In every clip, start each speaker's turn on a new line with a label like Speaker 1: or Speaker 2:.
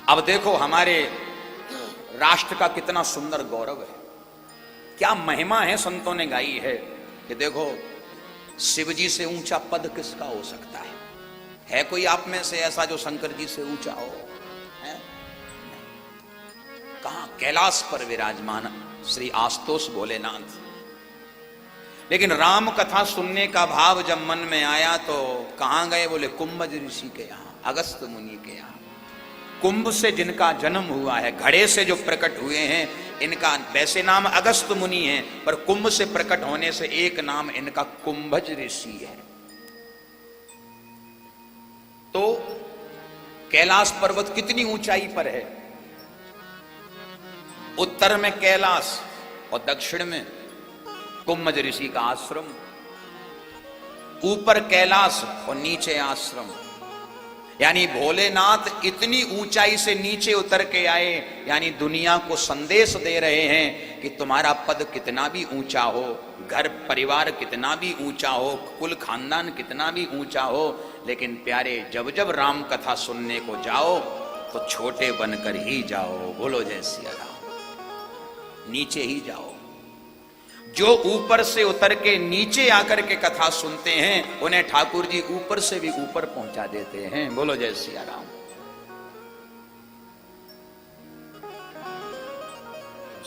Speaker 1: अब देखो हमारे राष्ट्र का कितना सुंदर गौरव है, क्या महिमा है संतों ने गाई है कि देखो शिव जी से ऊंचा पद किसका हो सकता है कोई आप में से ऐसा जो शंकर जी से ऊंचा हो? है? कहां? कैलाश पर विराजमान श्री आशुतोष भोलेनाथ। लेकिन राम कथा सुनने का भाव जब मन में आया तो कहां गए? बोले कुंभज ऋषि के यहां, अगस्त मुनि के यहां। कुंभ से जिनका जन्म हुआ है, घड़े से जो प्रकट हुए हैं, इनका वैसे नाम अगस्त मुनि है, पर कुंभ से प्रकट होने से एक नाम इनका कुंभज ऋषि है। तो कैलाश पर्वत कितनी ऊंचाई पर है? उत्तर में कैलाश और दक्षिण में कुंभज ऋषि का आश्रम, ऊपर कैलाश और नीचे आश्रम। यानी भोलेनाथ इतनी ऊंचाई से नीचे उतर के आए, यानी दुनिया को संदेश दे रहे हैं कि तुम्हारा पद कितना भी ऊंचा हो, घर परिवार कितना भी ऊंचा हो, कुल खानदान कितना भी ऊंचा हो, लेकिन प्यारे जब जब राम कथा सुनने को जाओ तो छोटे बनकर ही जाओ। बोलो जय सिया राम। नीचे ही जाओ। जो ऊपर से उतर के नीचे आकर के कथा सुनते हैं उन्हें ठाकुर जी ऊपर से भी ऊपर पहुंचा देते हैं। बोलो जय सिया राम।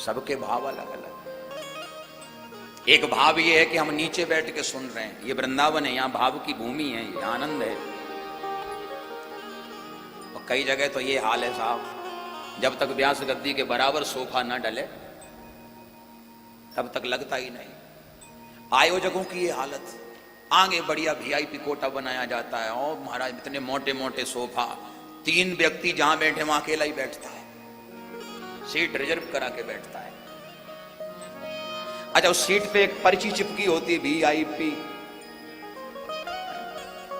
Speaker 1: सबके भाव अलग अलग। एक भाव ये है कि हम नीचे बैठ के सुन रहे हैं, ये वृंदावन है, यहां भाव की भूमि है, ये आनंद है। और कई जगह तो ये हाल है साहब, जब तक व्यास गद्दी के बराबर सोफा ना डले तब तक लगता ही नहीं। आयोजकों की ये हालत, आगे बढ़िया वीआईपी कोटा बनाया जाता है और महाराज इतने मोटे मोटे सोफा, 3 व्यक्ति जहां बैठे वहां अकेला ही बैठता है, सीट रिजर्व करा के बैठता है। अच्छा, उस सीट पे एक पर्ची चिपकी होती है, वीआईपी,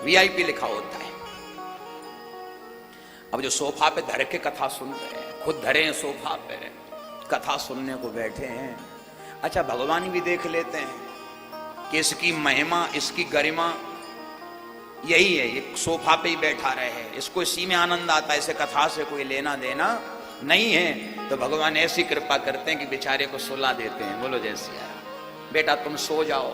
Speaker 1: वीआईपी लिखा होता है। अब जो सोफा पे धर के कथा सुन रहे हैं, खुद धरे हैं सोफा पे, कथा सुनने को बैठे हैं। अच्छा, भगवान भी देख लेते हैं कि इसकी महिमा, इसकी गरिमा यही है, ये सोफा पे ही बैठा रहे, इसको इसी में आनंद आता है, इसे कथा से कोई लेना देना नहीं है। तो भगवान ऐसी कृपा करते हैं कि बेचारे को सुला देते हैं। बोलो जय सिया राम। बेटा तुम सो जाओ,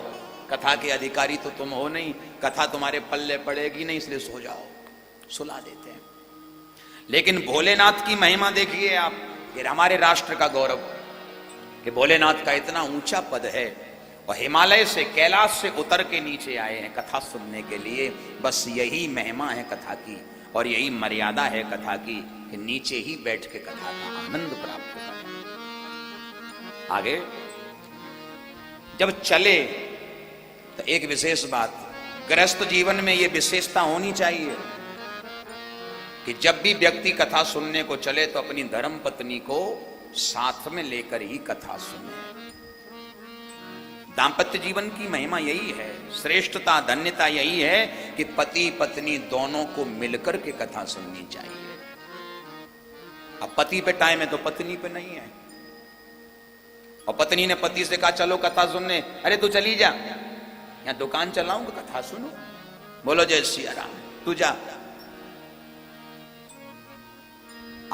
Speaker 1: कथा के अधिकारी तो तुम हो नहीं, कथा तुम्हारे पल्ले पड़ेगी नहीं, इसलिए सो जाओ, सुला देते हैं। लेकिन भोलेनाथ की महिमा देखिए आप, फिर हमारे राष्ट्र का गौरव कि भोलेनाथ का इतना ऊंचा पद है और हिमालय से, कैलाश से उतर के नीचे आए हैं कथा सुनने के लिए। बस यही महिमा है कथा की और यही मर्यादा है कथा की कि नीचे ही बैठ के कथा का आनंद प्राप्त करें। आगे जब चले तो एक विशेष बात, गृहस्थ जीवन में यह विशेषता होनी चाहिए कि जब भी व्यक्ति कथा सुनने को चले तो अपनी धर्म पत्नी को साथ में लेकर ही कथा सुने। दाम्पत्य जीवन की महिमा यही है, श्रेष्ठता, धन्यता यही है कि पति पत्नी दोनों को मिलकर के कथा सुननी चाहिए। अब पति पे टाइम है तो पत्नी पे नहीं है, और पत्नी ने पति से कहा चलो कथा सुनने, अरे तू चली जा, यहां दुकान चलाऊंगा कथा सुनो। बोलो जय सिया राम। तू जा।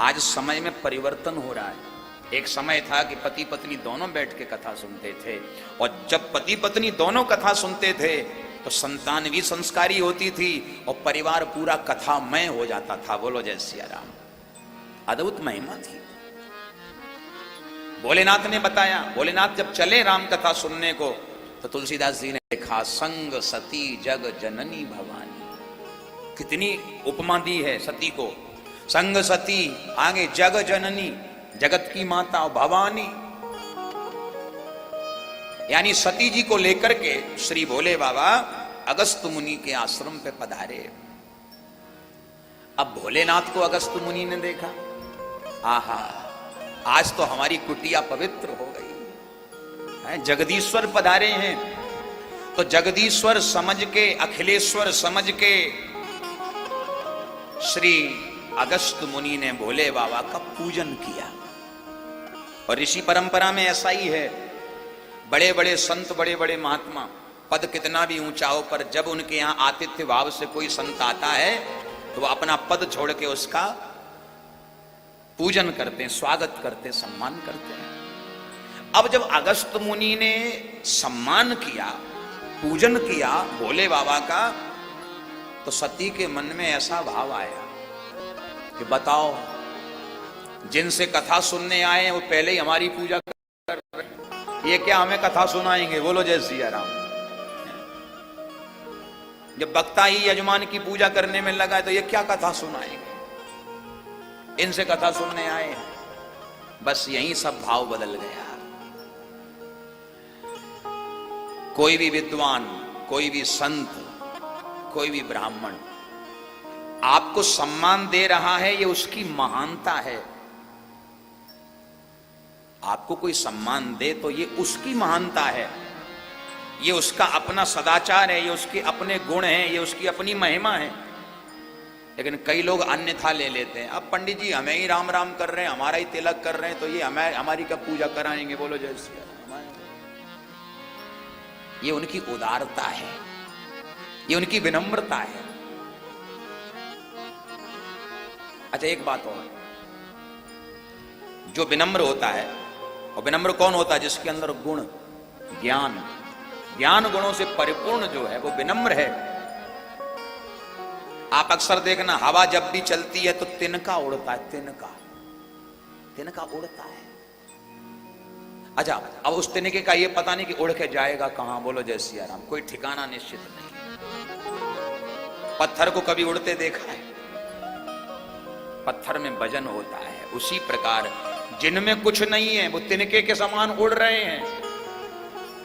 Speaker 1: आज समय में परिवर्तन हो रहा है। एक समय था कि पति पत्नी दोनों बैठ के कथा सुनते थे, और जब पति पत्नी दोनों कथा सुनते थे तो संतान भी संस्कारी होती थी और परिवार पूरा कथामय हो जाता था। बोलो जय सिया राम। अद्भुत महिमा थी। भोलेनाथ ने बताया, भोलेनाथ जब चले राम कथा सुनने को तो तुलसीदास जी ने लिखा, संग सती जग जननी भवानी। कितनी उपमा दी है सती को, संग सती, आगे जग जननी, जगत की माता भवानी। यानी सती जी को लेकर के श्री भोले बाबा अगस्त मुनि के आश्रम पे पधारे। अब भोलेनाथ को अगस्त मुनि ने देखा, आहा, आज तो हमारी कुटिया पवित्र हो गई, जगदीश्वर पधारे हैं। तो जगदीश्वर समझ के, अखिलेश्वर समझ के श्री अगस्त मुनि ने भोले बाबा का पूजन किया। और ऋषि परंपरा में ऐसा ही है, बड़े बड़े संत, बड़े बड़े महात्मा, पद कितना भी ऊंचा हो, पर जब उनके यहां आतिथ्य भाव से कोई संत आता है तो वह अपना पद छोड़ के उसका पूजन करते हैं, स्वागत करते हैं, सम्मान करते हैं। अब जब अगस्त मुनि ने सम्मान किया, पूजन किया भोले बाबा का, तो सती के मन में ऐसा भाव आया कि बताओ, जिनसे कथा सुनने आए हैं वो पहले ही हमारी पूजा कर रहे हैं, ये क्या हमें कथा सुनाएंगे? बोलो जय सिया राम। जब वक्ता ही यजमान की पूजा करने में लगा है तो ये क्या कथा सुनाएंगे? इनसे कथा सुनने आए हैं। बस यही सब भाव बदल गया। कोई भी विद्वान, कोई भी संत, कोई भी ब्राह्मण आपको सम्मान दे रहा है, ये उसकी महानता है। आपको कोई सम्मान दे तो ये उसकी महानता है, ये उसका अपना सदाचार है, ये उसके अपने गुण हैं, ये उसकी अपनी महिमा है। लेकिन कई लोग अन्यथा ले लेते हैं। अब पंडित जी हमें ही राम राम कर रहे हैं, हमारा ही तिलक कर रहे हैं, तो ये हमारी क्या पूजा कराएंगे? बोलो जय श्री राम। ये उनकी उदारता है, ये उनकी विनम्रता है। अच्छा एक बात और, जो विनम्र होता है, और विनम्र कौन होता है? जिसके अंदर गुण, ज्ञान गुणों से परिपूर्ण जो है वो विनम्र है। आप अक्सर देखना, हवा जब भी चलती है तो तिनका उड़ता है, तिनका उड़ता है। अच्छा, अब उस तिनके का ये पता नहीं कि उड़ के जाएगा कहां। बोलो जय सिया राम। कोई ठिकाना निश्चित नहीं। पत्थर को कभी उड़ते देखा है? पत्थर में वजन होता है। उसी प्रकार जिनमें कुछ नहीं है वो तिनके के समान उड़ रहे हैं,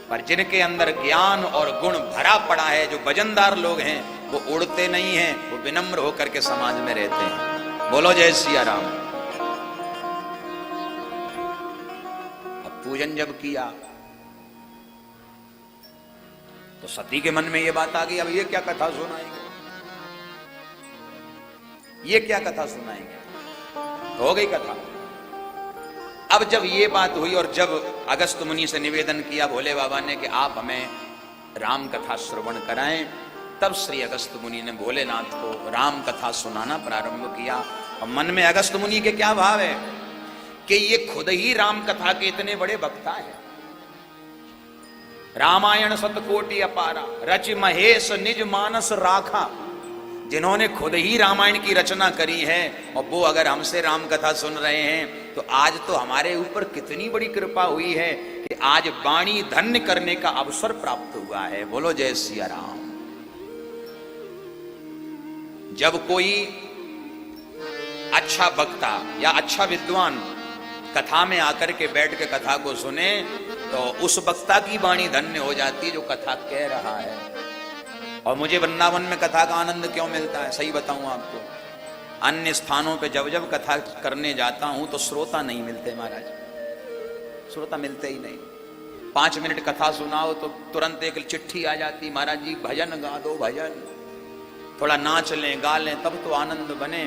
Speaker 1: पर जिनके अंदर ज्ञान और गुण भरा पड़ा है, जो वजनदार लोग हैं, वो उड़ते नहीं हैं, वो विनम्र होकर के समाज में रहते हैं। बोलो जय सिया राम। अब पूजन जब किया तो सती के मन में ये बात आ गई, अब ये क्या कथा सुनाएंगे, ये क्या कथा सुनाएंगे? हो गई कथा। अब जब ये बात हुई और जब अगस्त मुनि से निवेदन किया भोले बाबा ने कि आप हमें राम कथा श्रवण कराएं, तब श्री अगस्त मुनि ने भोलेनाथ को राम कथा सुनाना प्रारंभ किया। और मन में अगस्त मुनि के क्या भाव है कि ये खुद ही राम कथा के इतने बड़े वक्ता है। रामायण सतकोटि अपारा, रच महेश निज मानस राखा। जिन्होंने खुद ही रामायण की रचना करी है, और वो अगर हमसे राम कथा सुन रहे हैं, तो आज तो हमारे ऊपर कितनी बड़ी कृपा हुई है कि आज वाणी धन्य करने का अवसर प्राप्त हुआ है। बोलो जय सिया राम। जब कोई अच्छा वक्ता या अच्छा विद्वान कथा में आकर के बैठ के कथा को सुने, तो उस वक्ता की वाणी धन्य हो जाती जो कथा कह रहा है। और मुझे वृंदावन में कथा का आनंद क्यों मिलता है, सही बताऊं आपको। अन्य स्थानों पे जब जब कथा करने जाता हूं तो श्रोता नहीं मिलते महाराज, श्रोता मिलते ही नहीं। 5 मिनट कथा सुनाओ तो तुरंत एक चिट्ठी आ जाती, महाराज जी भजन गा दो, भजन थोड़ा नाच लें, गा लें, तब तो आनंद बने।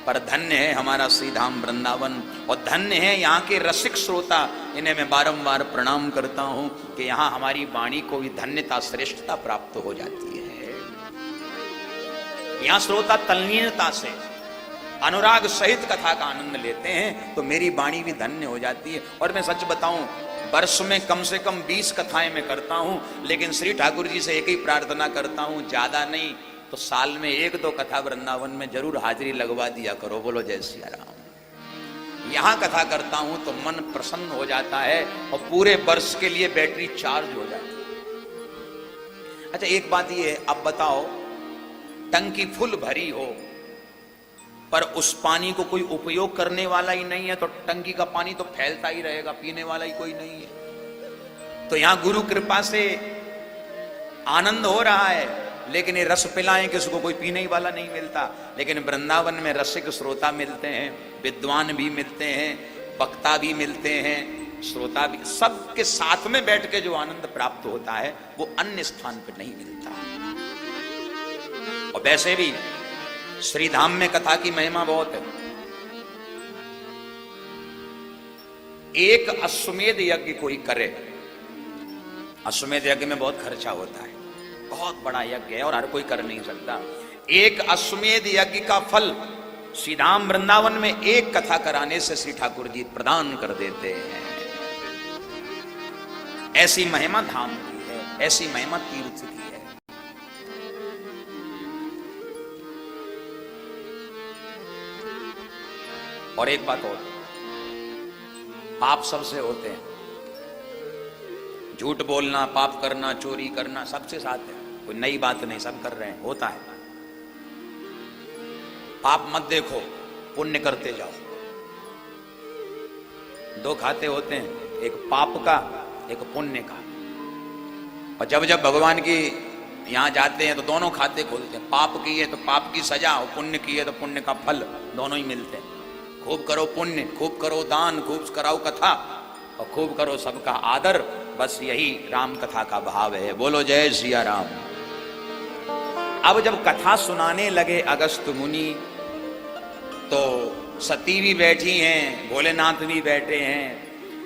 Speaker 1: पर धन्य है हमारा श्री धाम वृंदावन, और धन्य है यहाँ के रसिक श्रोता। इन्हें मैं बारंबार प्रणाम करता हूं कि यहाँ हमारी वाणी को भी धन्यता, श्रेष्ठता प्राप्त हो जाती है। यहाँ श्रोता तल्लीनता से, अनुराग सहित कथा का आनंद लेते हैं, तो मेरी वाणी भी धन्य हो जाती है। और मैं सच बताऊं, वर्ष में कम से कम 20 कथाएं मैं करता हूं, लेकिन श्री ठाकुर जी से एक ही प्रार्थना करता हूं, ज्यादा नहीं तो साल में 1-2 कथा वृंदावन में जरूर हाजिरी लगवा दिया करो। बोलो जय सिया राम। यहां कथा करता हूं तो मन प्रसन्न हो जाता है और पूरे वर्ष के लिए बैटरी चार्ज हो जाती है। अच्छा एक बात ये है, अब बताओ, टंकी फुल भरी हो पर उस पानी को कोई उपयोग करने वाला ही नहीं है, तो टंकी का पानी तो फैलता ही रहेगा, पीने वाला ही कोई नहीं है। तो यहां गुरु कृपा से आनंद हो रहा है, लेकिन ये रस पिलाएं किसको, कोई पीने वाला नहीं मिलता। लेकिन वृंदावन में रसिक श्रोता मिलते हैं, विद्वान भी मिलते हैं, वक्ता भी मिलते हैं, श्रोता भी, सबके साथ में बैठ के जो आनंद प्राप्त होता है वो अन्य स्थान पर नहीं मिलता। और वैसे भी श्री धाम में कथा की महिमा बहुत है। एक अश्वमेध यज्ञ कोई करे, अश्वमेध यज्ञ में बहुत खर्चा होता है, बहुत बड़ा यज्ञ है और हर कोई कर नहीं सकता। एक अश्वमेध यज्ञ का फल श्री धाम वृंदावन में एक कथा कराने से श्री ठाकुर जी प्रदान कर देते हैं। ऐसी महिमा धाम की है, ऐसी महिमा तीर्थ की है। और एक बात और, पाप सबसे होते हैं, झूठ बोलना, पाप करना, चोरी करना सबसे साथ है, कोई नई बात नहीं, सब कर रहे हैं, होता है। पाप मत देखो, पुण्य करते जाओ। दो खाते होते हैं, एक पाप का, एक पुण्य का। और जब जब भगवान की यहां जाते हैं तो दोनों खाते खोलते हैं। पाप किए तो पाप की सजा, और पुण्य किए तो पुण्य का फल, दोनों ही मिलते हैं। खूब करो पुण्य, खूब करो दान, खूब कराओ कथा, और खूब करो सबका आदर। बस यही राम कथा का भाव है। बोलो जय सिया राम। अब जब कथा सुनाने लगे अगस्त मुनि, तो सती भी बैठी हैं, भोलेनाथ भी बैठे हैं,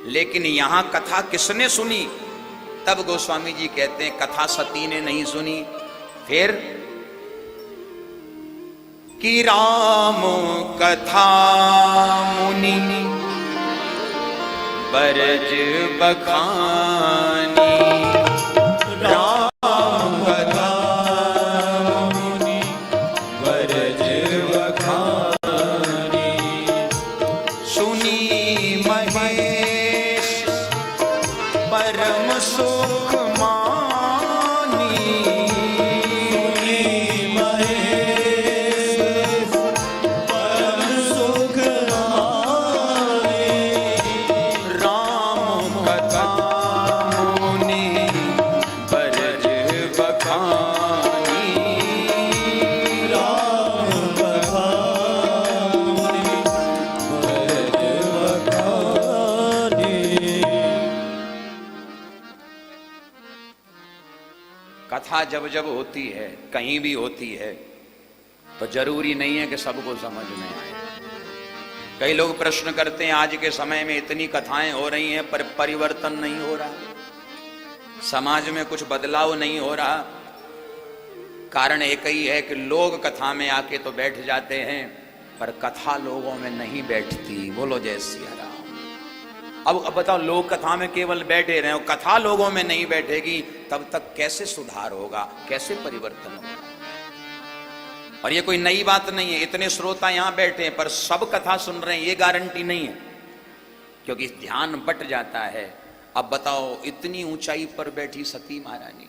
Speaker 1: लेकिन यहां कथा किसने सुनी? तब गोस्वामी जी कहते हैं कथा सती ने नहीं सुनी। फिर कि राम कथा मुनि बरज बखानी, राम कथा मुनि बरज बखानी, सुनी महेश परम सुख मानी, सुनी महेश परम सुख मानी, राम कथा मुनि बरज बखानी, राम कथा मुनि बरज बखानी। कथा जब जब होती है, कहीं भी होती है, तो जरूरी नहीं है कि सबको समझ में आए। कई लोग प्रश्न करते हैं, आज के समय में इतनी कथाएं हो रही हैं पर परिवर्तन नहीं हो रहा, समाज में कुछ बदलाव नहीं हो रहा। कारण एक ही है कि लोग कथा में आके तो बैठ जाते हैं, पर कथा लोगों में नहीं बैठती। बोलो जय सिया राम। अब बताओ, लोग कथा में केवल बैठे रहे, कथा लोगों में नहीं बैठेगी, तब तक कैसे सुधार होगा, कैसे परिवर्तन होगा? और ये कोई नई बात नहीं है। इतने श्रोता यहां बैठे हैं पर सब कथा सुन रहे हैं, ये गारंटी नहीं है, क्योंकि ध्यान बट जाता है। अब बताओ, इतनी ऊंचाई पर बैठी सती महारानी,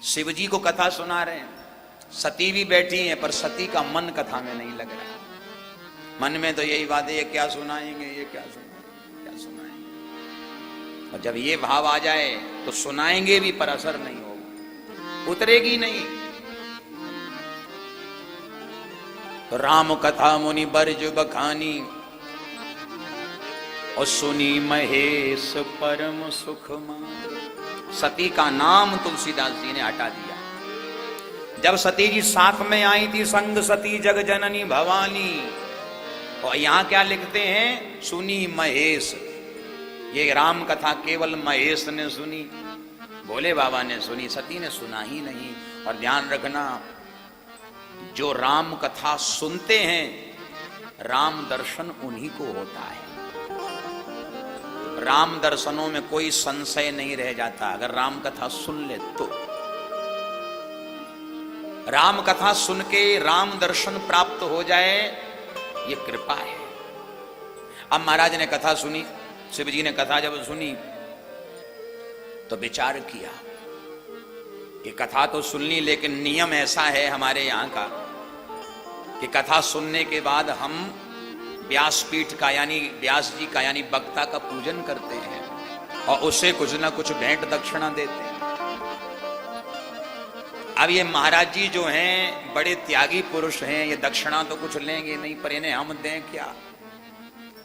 Speaker 1: शिव जी को कथा सुना रहे हैं, सती भी बैठी हैं, पर सती का मन कथा में नहीं लग रहा। मन में तो यही बात है, ये क्या सुनाएंगे, ये क्या सुनाएंगे, क्या सुनाएंगे। और जब ये भाव आ जाए तो सुनाएंगे भी, पर असर नहीं होगा, उतरेगी नहीं। तो राम कथा मुनि बरज बखानी, और सुनी महेश परम सुख मान। सती का नाम तुलसीदास जी ने हटा दिया। जब सती जी साथ में आई थी, संग सती जग जननी भवानी, और यहां क्या लिखते हैं? सुनी महेश। ये राम कथा केवल महेश ने सुनी, भोले बाबा ने सुनी, सती ने सुना ही नहीं। और ध्यान रखना, जो राम कथा सुनते हैं, राम दर्शन उन्हीं को होता है। राम दर्शनों में कोई संशय नहीं रह जाता अगर राम कथा सुन ले तो। राम कथा सुन के राम दर्शन प्राप्त हो जाए, ये कृपा है। अब महाराज ने कथा सुनी, शिव जी ने कथा जब सुनी तो विचार किया कि कथा तो सुन ली, लेकिन नियम ऐसा है हमारे यहाँ का कि कथा सुनने के बाद हम व्यासपीठ का यानी व्यास जी का यानी वक्ता का पूजन करते हैं और उसे कुछ ना कुछ भेंट दक्षिणा देते हैं। अब ये महाराज जी जो हैं बड़े त्यागी पुरुष हैं, ये दक्षिणा तो कुछ लेंगे नहीं, पर इन्हें हम दें क्या?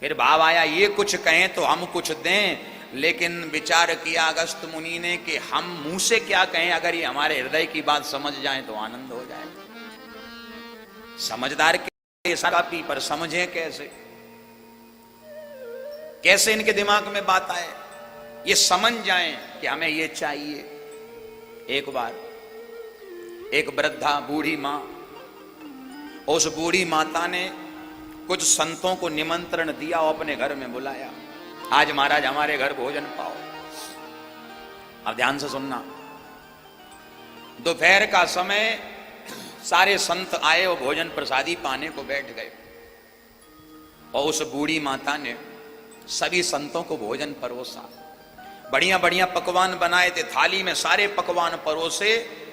Speaker 1: फिर भाव आया ये कुछ कहें तो हम कुछ दें, लेकिन विचार किया अगस्त मुनि ने कि हम मुंह से क्या कहें, अगर ये हमारे हृदय की बात समझ जाए तो आनंद हो जाए। समझदार के काफी, पर समझे कैसे? कैसे इनके दिमाग में बात आए, ये समझ जाएं कि हमें ये चाहिए। एक बार एक वृद्धा बूढ़ी मां उस बूढ़ी माता ने कुछ संतों को निमंत्रण दिया और अपने घर में बुलाया, आज महाराज हमारे घर भोजन पाओ। अब ध्यान से सुनना, दोपहर का समय सारे संत आए और भोजन प्रसादी पाने को बैठ गए, और उस बूढ़ी माता ने सभी संतों को भोजन परोसा। बढ़िया बढ़िया पकवान बनाए थे, थाली में सारे पकवान परोसे,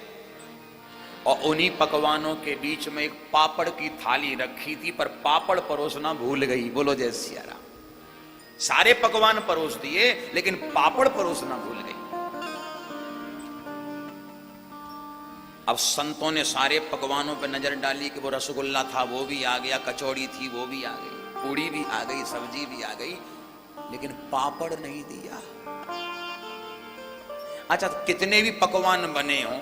Speaker 1: और उन्हीं पकवानों के बीच में एक पापड़ की थाली रखी थी, पर पापड़ परोसना भूल गई। बोलो जय सिया राम। सारे पकवान परोस दिए लेकिन पापड़ परोसना भूल गई। अब संतों ने सारे पकवानों पर नजर डाली कि वो रसगुल्ला था वो भी आ गया, कचौड़ी थी वो भी आ गई, पूड़ी भी आ गई, सब्जी भी आ गई, लेकिन पापड़ नहीं दिया। अच्छा, तो कितने भी पकवान बने हो,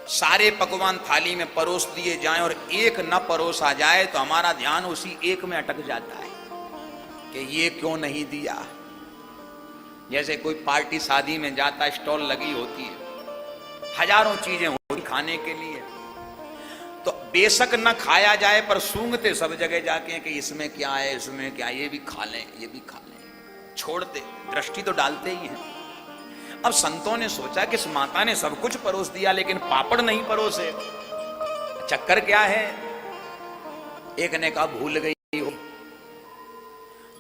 Speaker 1: सारे पकवान थाली में परोस दिए जाएं और एक न परोसा जाए तो हमारा ध्यान उसी एक में अटक जाता है कि ये क्यों नहीं दिया। जैसे कोई पार्टी शादी में जाता, स्टॉल लगी होती है, हजारों चीजें होती खाने के लिए, तो बेशक न खाया जाए पर सूंघते सब जगह जाके कि इसमें क्या है, इसमें क्या, ये भी खा लें, ये भी खा लें, छोड़ते दृष्टि तो डालते ही हैं। अब संतों ने सोचा कि इस माता ने सब कुछ परोस दिया लेकिन पापड़ नहीं परोसे, चक्कर क्या है। एक ने कहा भूल गई हो,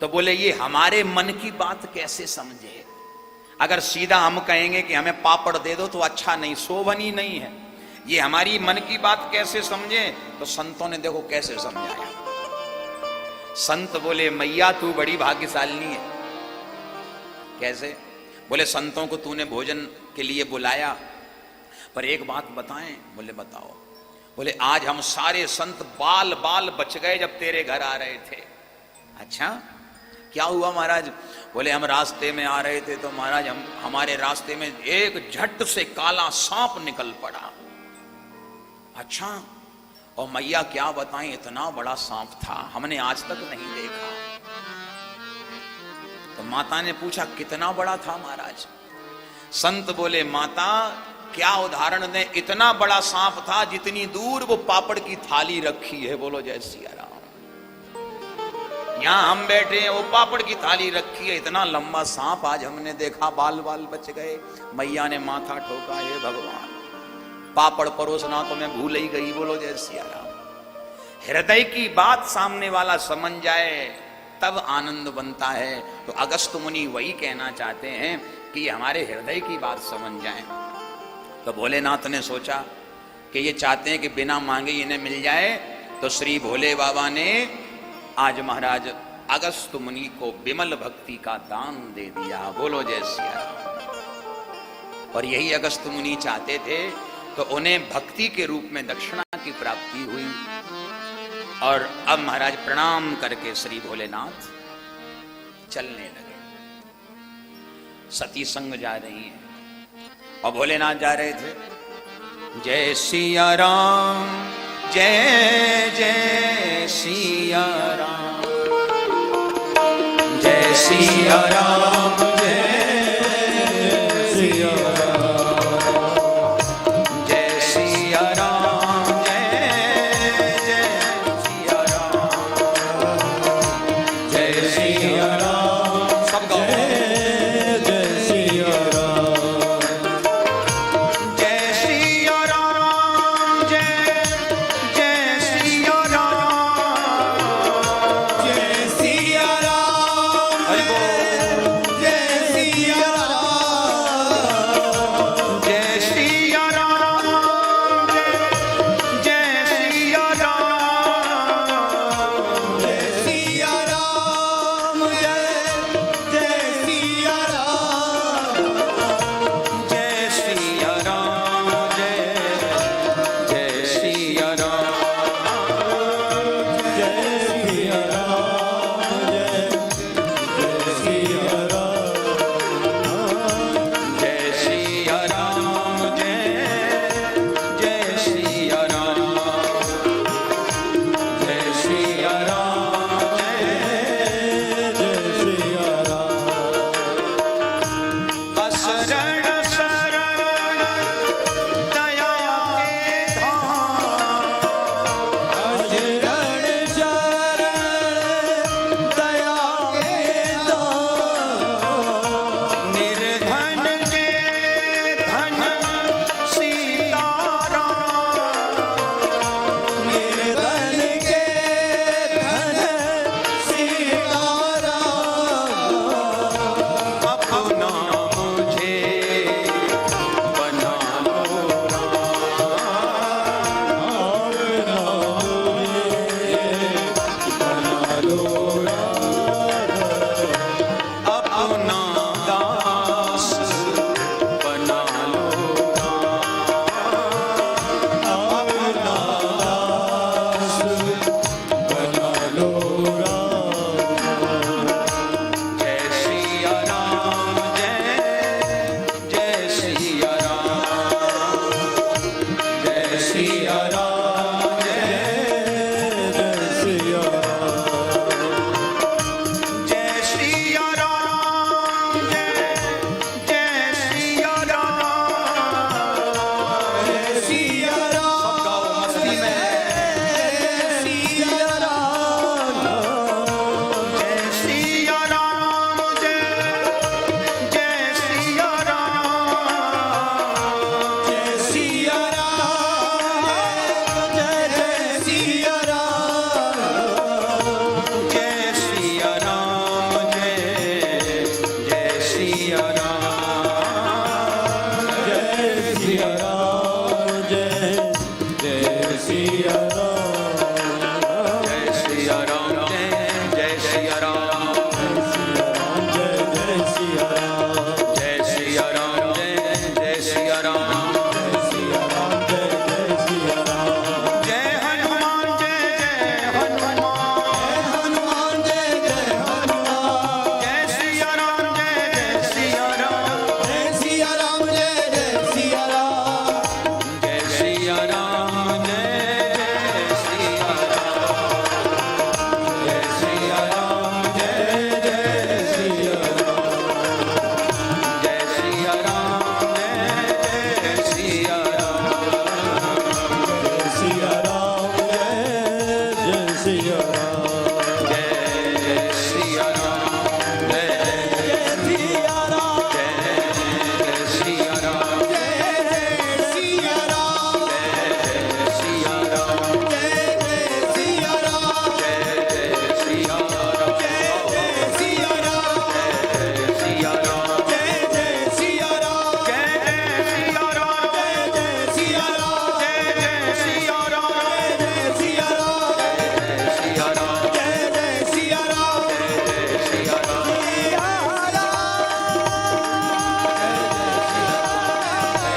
Speaker 1: तो बोले ये हमारे मन की बात कैसे समझे। अगर सीधा हम कहेंगे कि हमें पापड़ दे दो तो अच्छा नहीं, शोभनी नहीं है, ये हमारी मन की बात कैसे समझे। तो संतों ने देखो कैसे समझाया। संत बोले मैया तू बड़ी भाग्यशालिनी है। कैसे? बोले संतों को तूने भोजन के लिए बुलाया, पर एक बात बताएं। बोले बताओ। बोले आज हम सारे संत बाल बाल बच गए जब तेरे घर आ रहे थे। अच्छा क्या हुआ महाराज? बोले हम रास्ते में आ रहे थे तो महाराज हमारे रास्ते में एक झट से काला सांप निकल पड़ा। अच्छा, और मैया क्या बताएं, इतना बड़ा सांप था, हमने आज तक नहीं देखा। तो माता ने पूछा कितना बड़ा था महाराज? संत बोले माता क्या उदाहरण दें, इतना बड़ा सांप था जितनी दूर वो पापड़ की थाली रखी है। बोलो जय सिया राम। यहां हम बैठे हैं, वो पापड़ की थाली रखी है, इतना लंबा सांप आज हमने देखा, बाल बाल बच गए। मैया ने माथा ठोका, हे भगवान पापड़ परोसना तो मैं भूल ही गई। बोलो जय सिया राम। हृदय की बात सामने वाला समझ जाए तब आनंद बनता है। तो अगस्त मुनि वही कहना चाहते हैं कि हमारे हृदय की बात समझ जाए। तो भोलेनाथ ने सोचा कि ये चाहते हैं कि बिना मांगे इन्हें मिल जाए, तो श्री भोले बाबा ने आज महाराज अगस्त मुनि को विमल भक्ति का दान दे दिया। बोलो जय सिया राम। और यही अगस्त मुनि चाहते थे, तो उन्हें भक्ति के रूप में दक्षिणा की प्राप्ति हुई। और अब महाराज प्रणाम करके श्री भोलेनाथ चलने लगे। सती संग जा रही है और भोलेनाथ जा रहे थे। जय सिया राम, जय जय सिया राम, जय सिया राम, जय सिया राम, जय सिया राम, जय जय सिया राम, जय सिया राम। सब गाओ। जय सिया राम, जय सिया राम, जय जय सिया राम, जय सिया राम, हरि बोल।
Speaker 2: बोलो राम।
Speaker 1: जय सिया राम, जय जय सिया राम, जय सिया राम,
Speaker 2: जय सिया राम।
Speaker 1: जय सिया राम, जय सिया राम,
Speaker 2: जय सिया राम।
Speaker 1: सब गाओ मस्ती में।
Speaker 2: सिया राम।
Speaker 1: जय सिया राम, जय सिया राम,
Speaker 2: जय सिया राम। जय सिया राम।
Speaker 1: जय सिया राम, जय सिया राम,
Speaker 2: जय सिया राम। जय सिया राम।
Speaker 1: जय सिया राम, जय सिया राम,
Speaker 2: जय सिया राम।
Speaker 1: जय सिया राम, जय सिया राम,
Speaker 2: जय सिया राम।
Speaker 1: जय हनुमान, जय हनुमान,
Speaker 2: हनुमान जय जय हनुमान।
Speaker 1: जय सिया राम, जय सिया राम,
Speaker 2: जय सिया राम। जय सिया राम।
Speaker 1: जय सिया राम, जय सिया राम, जय सिया राम,
Speaker 2: जय सिया राम।
Speaker 1: जय सिया राम, जय सिया राम,
Speaker 2: जय सिया राम। जय सिया राम।
Speaker 1: जय सिया राम,
Speaker 2: जय सिया राम।
Speaker 1: जय सिया राम,
Speaker 2: जय सिया राम।
Speaker 1: जय सिया राम,
Speaker 2: जय सिया राम।
Speaker 1: जय सिया राम,
Speaker 2: जय सिया राम।
Speaker 1: जय सिया राम,
Speaker 2: जय सिया राम।
Speaker 1: जय सिया राम,
Speaker 2: जय सिया राम।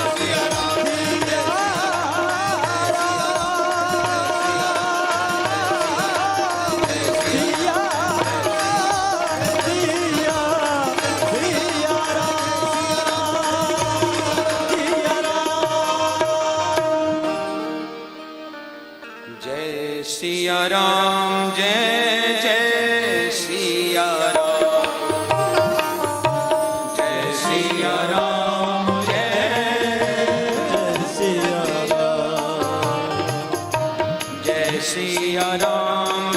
Speaker 1: जय सिया राम,
Speaker 2: जय सिया राम।
Speaker 1: सिया राम,
Speaker 2: जय सिया राम।
Speaker 1: सिया राम, जय सिया राम, जय जय सिया राम, जय सिया राम,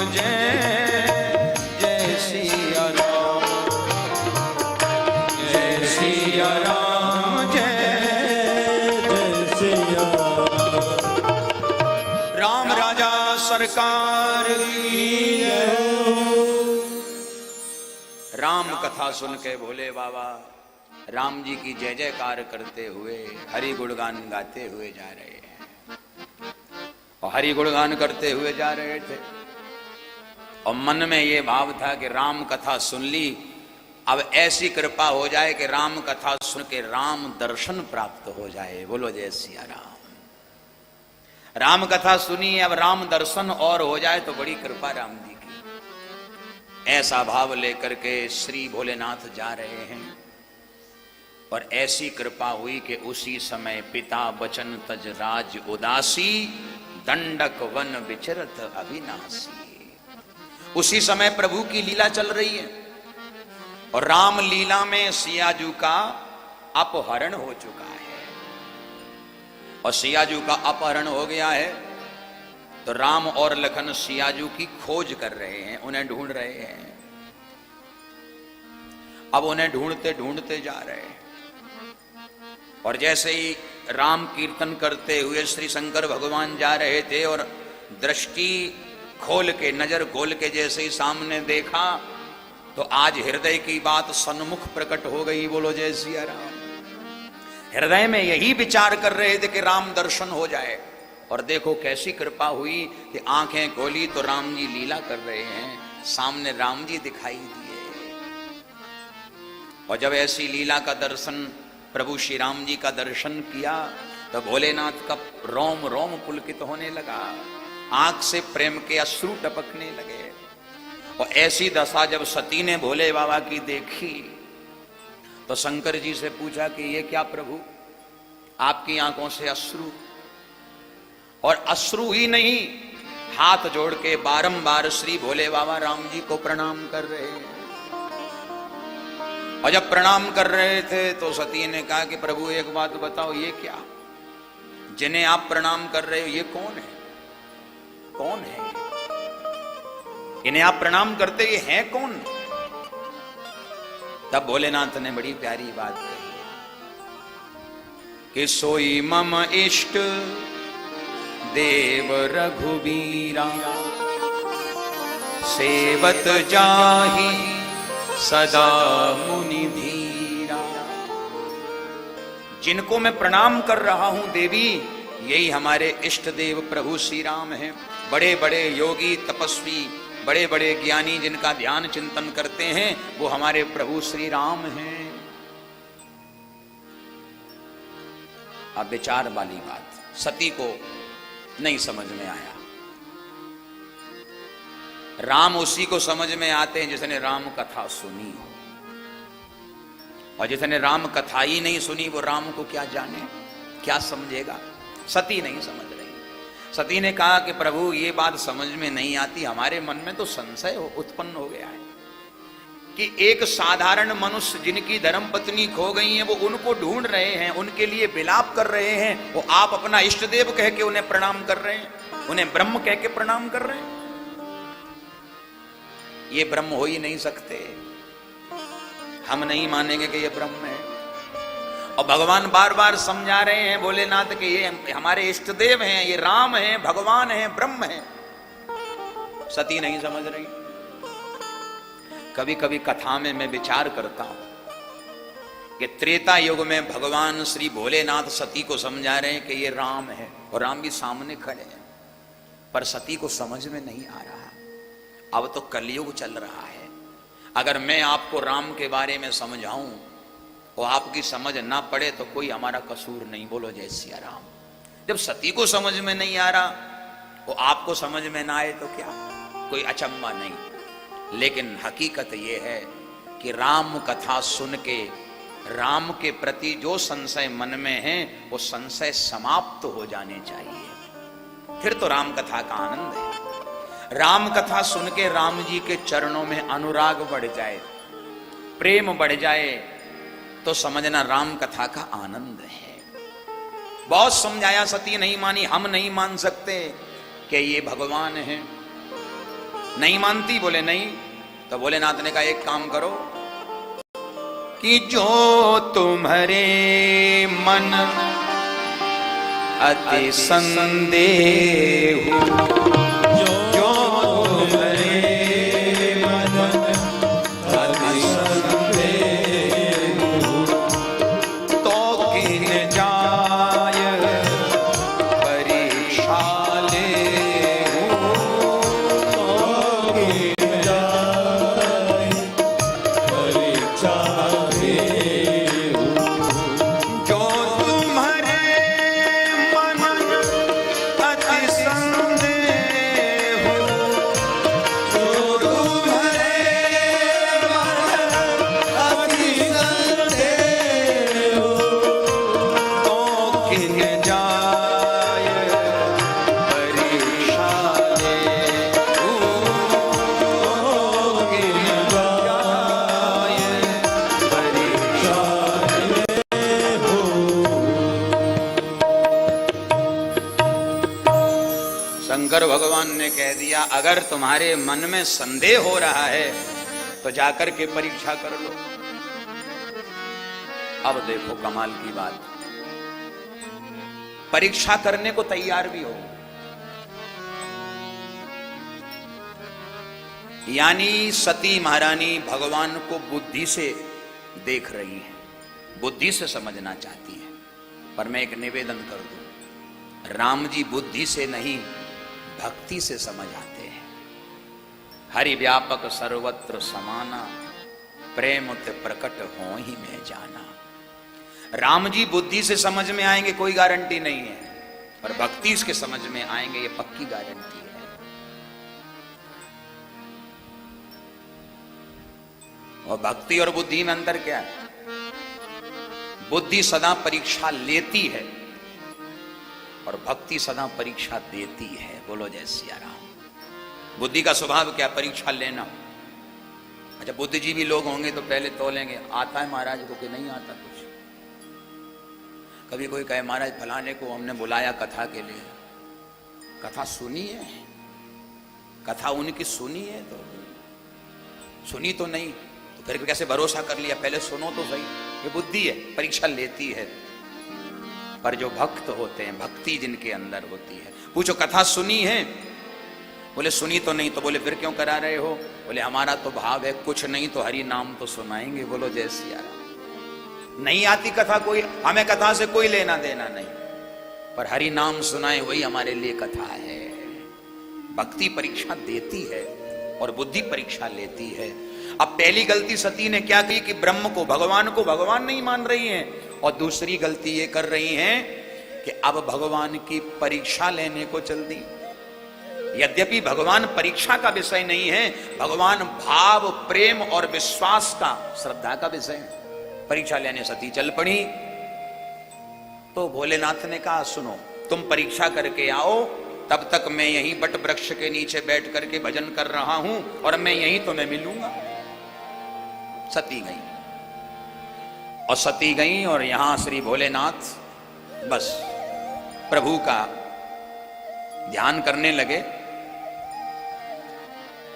Speaker 1: जय सिया राम, जय जय सिया राम, जय सिया राम, राम राजा सरकार की जय। राम कथा सुन के भोले बाबा राम जी की जय जयकार करते हुए हरि गुणगान गाते हुए जा रहे हैं और हरि गुणगान करते हुए जा रहे थे और मन में ये भाव था कि राम कथा सुन ली, अब ऐसी कृपा हो जाए कि राम कथा सुन के राम दर्शन प्राप्त हो जाए। बोलो जय सिया राम। राम कथा सुनी, अब राम दर्शन और हो जाए तो बड़ी कृपा राम जी की। ऐसा भाव लेकर के श्री भोलेनाथ जा रहे हैं और ऐसी कृपा हुई कि उसी समय पिता बचन तज राज उदासी, दंडक वन विचरत अविनाशी। उसी समय प्रभु की लीला चल रही है और राम लीला में सियाजू का अपहरण हो चुका है और सियाजू का अपहरण हो गया है तो राम और लखन सियाजू की खोज कर रहे हैं, उन्हें ढूंढ रहे हैं। अब उन्हें ढूंढते ढूंढते जा रहे हैं और जैसे ही राम कीर्तन करते हुए श्री शंकर भगवान जा रहे थे और दृष्टि खोल के, नजर खोल के जैसे ही सामने देखा तो आज हृदय की बात सन्मुख प्रकट हो गई। बोलो जय सिया राम। हृदय में यही विचार कर रहे थे कि राम दर्शन हो जाए और देखो कैसी कृपा हुई कि आंखें खोली तो राम जी लीला कर रहे हैं, सामने राम जी दिखाई दिए। और जब ऐसी लीला का दर्शन, प्रभु श्री राम जी का दर्शन किया तो भोलेनाथ का रोम रोम पुलकित होने लगा, आंख से प्रेम के अश्रु टपकने लगे। और ऐसी दशा जब सती ने भोले बाबा की देखी तो शंकर जी से पूछा कि ये क्या प्रभु, आपकी आंखों से अश्रु, और अश्रु ही नहीं, हाथ जोड़ के बारंबार श्री भोले बाबा राम जी को प्रणाम कर रहे हैं। और जब प्रणाम कर रहे थे तो सती ने कहा कि प्रभु एक बात बताओ, ये क्या, जिन्हें आप प्रणाम कर रहे हो ये कौन है, कौन है, इन्हें आप प्रणाम करते ये हैं कौन? तब भोलेनाथ ने बड़ी प्यारी बात कही कि सोई मम इष्ट देव रघुबीरा, सेवत जाहि सदा मुनि धीरा। जिनको मैं प्रणाम कर रहा हूं देवी, यही हमारे इष्ट देव प्रभु श्री राम हैं। बड़े बड़े योगी तपस्वी, बड़े बड़े ज्ञानी जिनका ध्यान चिंतन करते हैं, वो हमारे प्रभु श्री राम हैं। अब विचार वाली बात सती को नहीं समझ में आया। राम उसी को समझ में आते हैं जिसने राम कथा सुनी हो, और जिसने राम कथा ही नहीं सुनी वो राम को क्या जाने, क्या समझेगा। सती नहीं समझ रही। सती ने कहा कि प्रभु ये बात समझ में नहीं आती, हमारे मन में तो संशय उत्पन्न हो गया है कि एक साधारण मनुष्य जिनकी धर्मपत्नी खो गई है वो उनको ढूंढ रहे हैं, उनके लिए विलाप कर रहे हैं, वो आप अपना इष्ट देव कह के उन्हें प्रणाम कर रहे हैं, उन्हें ब्रह्म कह के प्रणाम कर रहे हैं। ये ब्रह्म हो ही नहीं सकते, हम नहीं मानेंगे कि ये ब्रह्म है। और भगवान बार बार समझा रहे हैं भोलेनाथ के ये हमारे इष्ट देव हैं, ये राम हैं, भगवान हैं, ब्रह्म हैं। सती नहीं समझ रही। कभी कभी कथा में मैं विचार करता हूं कि त्रेता युग में भगवान श्री भोलेनाथ सती को समझा रहे हैं कि ये राम है, और राम भी सामने खड़े हैं, पर सती को समझ में नहीं आ रहा। अब तो कलयुग चल रहा है। अगर मैं आपको राम के बारे में समझाऊं और आपकी समझ ना पड़े तो कोई हमारा कसूर नहीं। बोलो जय सिया राम। जब सती को समझ में नहीं आ रहा, वो आपको समझ में ना आए तो क्या, कोई अचंभा नहीं। लेकिन हकीकत यह है कि राम कथा सुन के राम के प्रति जो संशय मन में है वो संशय समाप्त हो जाने चाहिए, फिर तो राम कथा का आनंद है। राम कथा सुन के राम जी के चरणों में अनुराग बढ़ जाए, प्रेम बढ़ जाए, तो समझना राम कथा का आनंद है। बहुत समझाया, सती नहीं मानी। हम नहीं मान सकते कि ये भगवान है, नहीं मानती। बोले नहीं, तो भोलेनाथ ने कहा एक काम करो कि जो तुम्हारे मन अति संदेह, जो तुम्हारे मन अति संदेह, तो किन जाय परीक्षा लेहु, तो किन जाय परीक्षा लेहु। जो तुम्हारे मन अति संदेह, जो तुम्हारे मन अति संदेह, तो किन जाय परीक्षा लेहु, तो किन जाय परीक्षा लेहु। शंकर भगवान ने कह दिया अगर तुम्हारे मन में संदेह हो रहा है तो जाकर के परीक्षा कर लो। अब देखो कमाल की बात, परीक्षा करने को तैयार भी हो। यानी सती महारानी भगवान को बुद्धि से देख रही है, बुद्धि से समझना चाहती है। पर मैं एक निवेदन कर दूं, राम जी बुद्धि से नहीं भक्ति से समझ आते हैं। हरि व्यापक सर्वत्र समाना, प्रेम ते प्रकट हो ही में जाना। राम जी बुद्धि से समझ में आएंगे कोई गारंटी नहीं है, पर भक्ति के समझ में आएंगे ये पक्की गारंटी है। और भक्ति और बुद्धि में अंतर क्या है? बुद्धि सदा परीक्षा लेती है और भक्ति सदा परीक्षा देती है। बोलो जय सिया राम। बुद्धि का स्वभाव क्या? परीक्षा लेना। अच्छा, बुद्धिजीवी लोग होंगे तो पहले तोलेंगे, आता है महाराज को कि नहीं आता कुछ। कभी कोई कहे महाराज फलाने को हमने बुलाया कथा के लिए, कथा सुनी है? कथा उनकी सुनी है? तो सुनी तो नहीं, तो फिर कैसे भरोसा कर लिया? पहले सुनो तो सही। ये बुद्धि है, परीक्षा लेती है। पर जो भक्त होते हैं, भक्ति जिनके अंदर होती है, पूछो कथा सुनी है? बोले सुनी तो नहीं। तो बोले फिर क्यों करा रहे हो? बोले हमारा तो भाव है कुछ नहीं तो हरि नाम तो सुनाएंगे। बोलो जय सिया राम। नहीं आती कथा कोई, हमें कथा से कोई लेना देना नहीं, पर हरि नाम सुनाए वही हमारे लिए कथा है। भक्ति परीक्षा देती है और बुद्धि परीक्षा लेती है। अब पहली गलती सती ने क्या की कि ब्रह्म को भगवान नहीं मान रही हैं, और दूसरी गलती ये कर रही हैं कि अब भगवान की परीक्षा लेने को चल दी। यद्यपि भगवान परीक्षा का विषय नहीं है, भगवान भाव प्रेम और विश्वास का, श्रद्धा का विषय है। परीक्षा लेने सती चल पड़ी। तो भोलेनाथ ने कहा सुनो, तुम परीक्षा करके आओ, तब तक मैं यहीं बट वृक्ष के नीचे बैठ करके भजन कर रहा हूं और मैं यहीं तुम्हें मिलूंगा। सती गई, और सती गई और यहां श्री भोलेनाथ बस प्रभु का ध्यान करने लगे।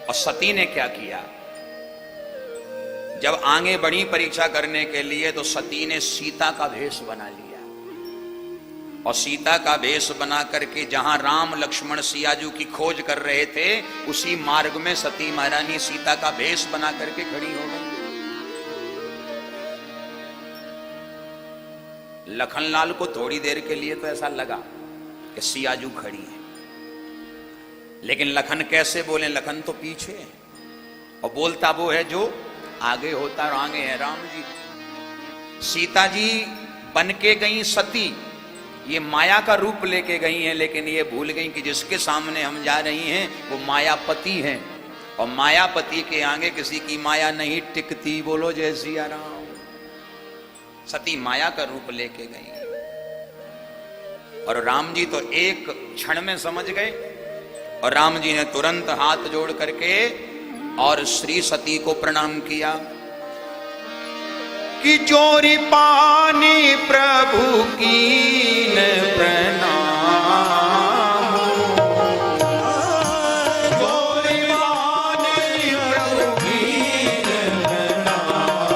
Speaker 1: और सती ने क्या किया? जब आगे बढ़ी परीक्षा करने के लिए तो सती ने सीता का भेष बना लिया, और सीता का भेष बना करके जहां राम लक्ष्मण सियाजू की खोज कर रहे थे, उसी मार्ग में सती महारानी सीता का भेष बना करके खड़ी हो गई। लखनलाल को थोड़ी देर के लिए तो ऐसा लगा कि सियाजू खड़ी है, लेकिन लखन कैसे बोले? लखन तो पीछे है, और बोलता वो है जो आगे होता, और आगे है राम जी। सीता जी बन के गई सती, ये माया का रूप लेके गई हैं, लेकिन ये भूल गई कि जिसके सामने हम जा रही हैं वो मायापति हैं, और मायापति के आगे किसी की माया नहीं टिकती। बोलो जय सिया राम। सती माया का रूप लेके गई, और राम जी तो एक क्षण में समझ गए, और राम जी ने तुरंत हाथ जोड़ करके और श्री सती को प्रणाम किया कि जोरी पानी प्रभु की न प्रणाम, जोरी पानी प्रभु की न प्रणाम,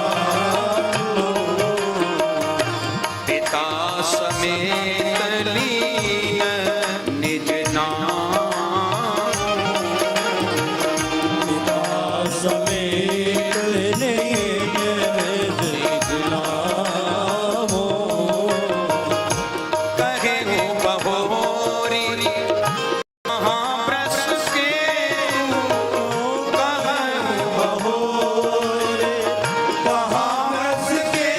Speaker 1: पिता समेत लीन निज नाम,
Speaker 2: समेत लीन निज नाम,
Speaker 1: कहे बहोरी महाप्रस के,
Speaker 2: कहे बहोरे महारस के,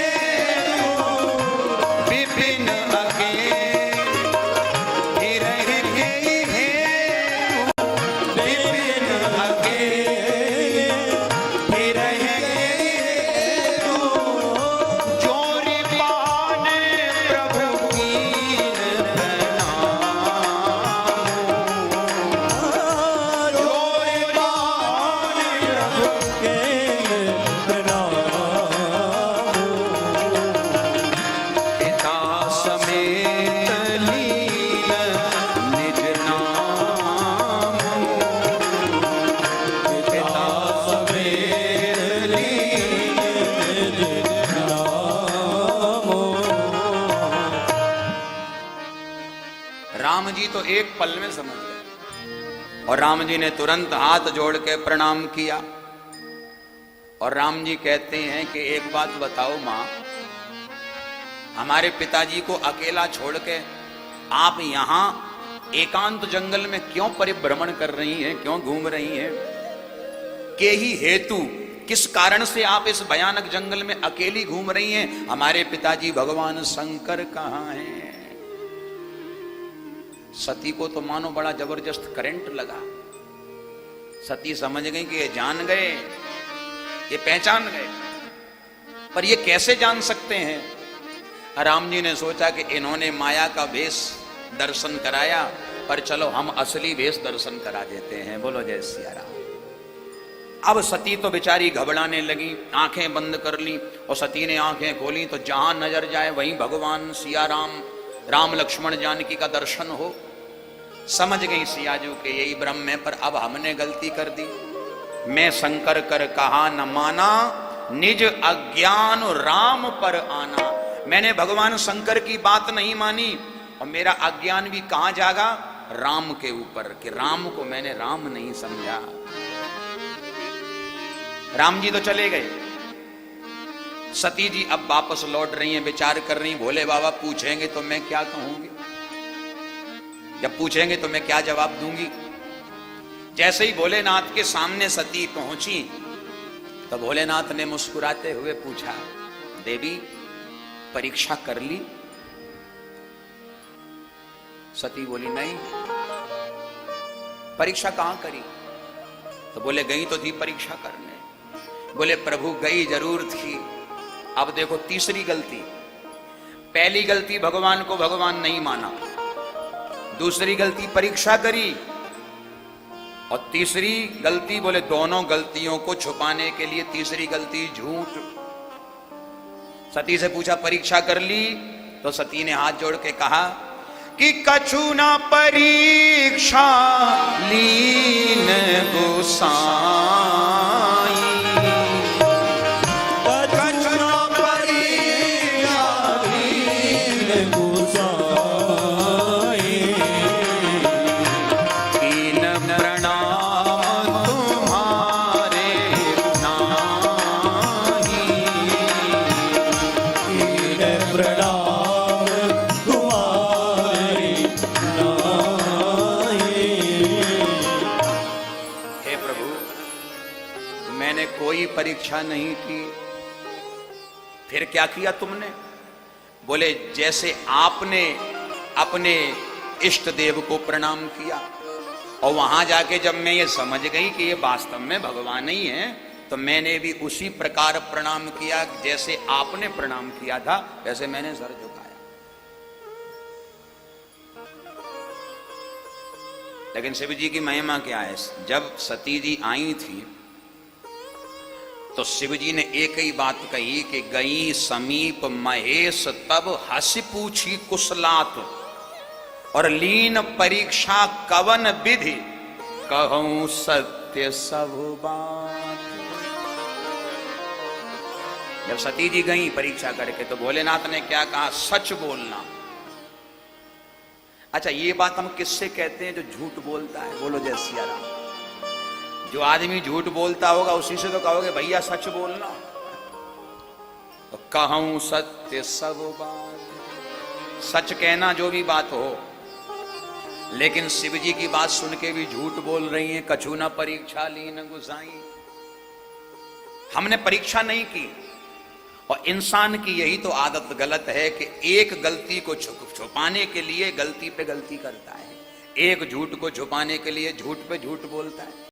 Speaker 1: विपिन अके
Speaker 2: विपिन अके
Speaker 1: जोरी पाने प्रभु की
Speaker 2: जोरी पानी प्रभु के प्रणाम,
Speaker 1: पिता समेत लीन निज नाम,
Speaker 2: पिता समेत लीन निज नाम।
Speaker 1: राम जी तो एक पल में समझ गए, और राम जी ने तुरंत हाथ जोड़ के प्रणाम किया। और राम जी कहते हैं कि एक बात बताओ मां, हमारे पिताजी को अकेला छोड़ के आप यहां एकांत जंगल में क्यों परिभ्रमण कर रही हैं, क्यों घूम रही हैं? के ही हेतु, किस कारण से आप इस भयानक जंगल में अकेली घूम रही हैं? हमारे पिताजी भगवान शंकर कहां हैं? सती को तो मानो बड़ा जबरदस्त करंट लगा। सती समझ गई कि ये जान गए ये पहचान गए। पर ये कैसे जान सकते हैं? राम जी ने सोचा कि इन्होंने माया का वेश दर्शन कराया, पर चलो हम असली वेश दर्शन करा देते हैं। बोलो जय सिया राम। अब सती तो बेचारी घबराने लगी, आंखें बंद कर ली, और सती ने आंखें खोली तो जहां नजर जाए वहीं भगवान सिया राम, राम लक्ष्मण जानकी का दर्शन हो। समझ गई सियाजू के यही ब्रह्म है, पर अब हमने गलती कर दी। मैं शंकर कर कहा न माना, निज अज्ञान राम पर आना। मैंने भगवान शंकर की बात नहीं मानी, और मेरा अज्ञान भी कहां जागा? राम के ऊपर, कि राम को मैंने राम नहीं समझा। राम जी तो चले गए, सती जी अब वापस लौट रही हैं, विचार कर रही, भोले बाबा पूछेंगे तो मैं क्या कहूंगी, जब पूछेंगे तो मैं क्या जवाब दूंगी। जैसे ही भोलेनाथ के सामने सती पहुंची तो भोलेनाथ ने मुस्कुराते हुए पूछा, देवी परीक्षा कर ली? सती बोली नहीं। परीक्षा कहां करी? तो बोले गई तो थी परीक्षा करने। बोले प्रभु गई जरूर थी, अब देखो तीसरी गलती। पहली गलती भगवान को भगवान नहीं माना, दूसरी गलती परीक्षा करी, और तीसरी गलती, बोले दोनों गलतियों को छुपाने के लिए तीसरी गलती झूठ। सती से पूछा परीक्षा कर ली? तो सती ने हाथ जोड़ के कहा कि कछु ना परीक्षा लीन गोसाई,
Speaker 2: कछु न परीक्षा लीन गोसाई,
Speaker 1: कीन प्रणाम तुम्हारे नाहीं,
Speaker 2: कीन प्रणाम तुम्हारे नाहीं।
Speaker 1: हे प्रभु मैंने कोई परीक्षा नहीं की। फिर क्या किया तुमने? बोले जैसे आपने अपने इष्ट देव को प्रणाम किया, और वहां जाके जब मैं ये समझ गई कि ये वास्तव में भगवान ही है, तो मैंने भी उसी प्रकार प्रणाम किया जैसे आपने प्रणाम किया था, वैसे मैंने सर झुकाया। लेकिन शिव जी की महिमा क्या है? जब सती जी आई थी तो शिव जी ने एक ही बात कही कि गई समीप महेश तब हंसी पूछी कुशलात, और लीन परीक्षा कवन विधि कहूं सत्य सब बात। जब सती जी गई परीक्षा करके तो भोलेनाथ ने क्या कहा? सच बोलना। अच्छा ये बात हम किससे कहते हैं? जो झूठ बोलता है। बोलो जय सिया राम। जो आदमी झूठ बोलता होगा उसी से तो कहोगे भैया सच बोलना। तो कहूं सत्य सब बात, सच कहना जो भी बात हो। लेकिन शिव जी की बात सुन के भी झूठ बोल रही हैं, कछु न परीक्षा लीन गुसाई। हमने परीक्षा नहीं की, और इंसान की यही तो आदत गलत है कि एक गलती को छुपाने के लिए गलती पे गलती करता है, एक झूठ को छुपाने के लिए झूठ पे झूठ बोलता है।